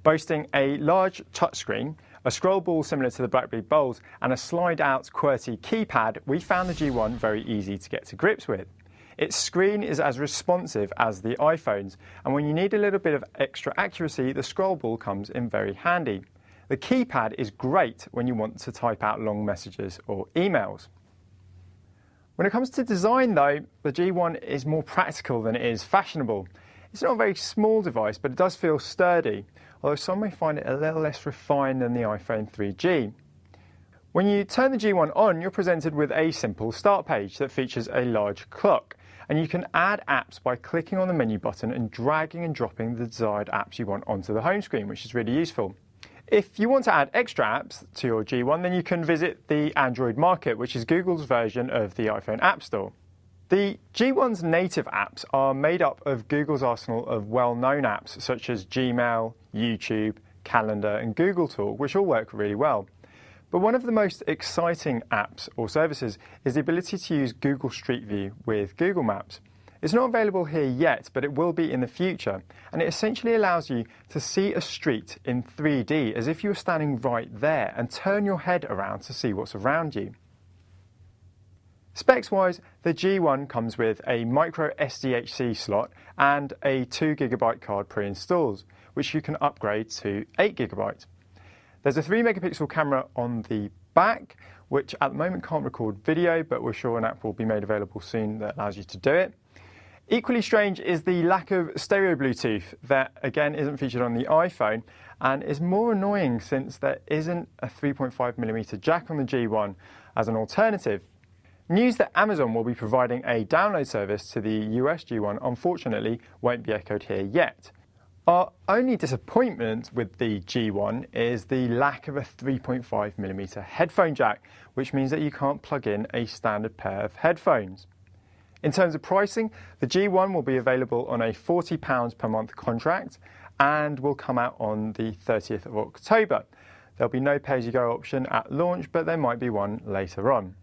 Boasting a large touchscreen, a scroll ball similar to the BlackBerry Bold, and a slide-out QWERTY keypad, we found the G1 very easy to get to grips with. Its screen is as responsive as the iPhone's, and when you need a little bit of extra accuracy, the scroll ball comes in very handy. The keypad is great when you want to type out long messages or emails. When it comes to design though, the G1 is more practical than it is fashionable. It's not a very small device, but it does feel sturdy, although some may find it a little less refined than the iPhone 3G. When you turn the G1 on, you're presented with a simple start page that features a large clock, and you can add apps by clicking on the menu button and dragging and dropping the desired apps you want onto the home screen, which is really useful. If you want to add extra apps to your G1, then you can visit the Android Market, which is Google's version of the iPhone App Store. The G1's native apps are made up of Google's arsenal of well-known apps such as Gmail, YouTube, Calendar and Google Talk, which all work really well. But one of the most exciting apps or services is the ability to use Google Street View with Google Maps. It's not available here yet, but it will be in the future, and it essentially allows you to see a street in 3D as if you were standing right there and turn your head around to see what's around you. Specs-wise, the G1 comes with a micro SDHC slot and a 2GB card pre-installed, which you can upgrade to 8GB. There's a 3-megapixel camera on the back, which at the moment can't record video, but we're sure an app will be made available soon that allows you to do it. Equally strange is the lack of stereo Bluetooth that again isn't featured on the iPhone and is more annoying since there isn't a 3.5mm jack on the G1 as an alternative. News that Amazon will be providing a download service to the US G1 unfortunately won't be echoed here yet. Our only disappointment with the G1 is the lack of a 3.5mm headphone jack, which means that you can't plug in a standard pair of headphones. In terms of pricing, the G1 will be available on a £40 per month contract and will come out on the 30th of October. There'll be no pay-as-you-go option at launch, but there might be one later on.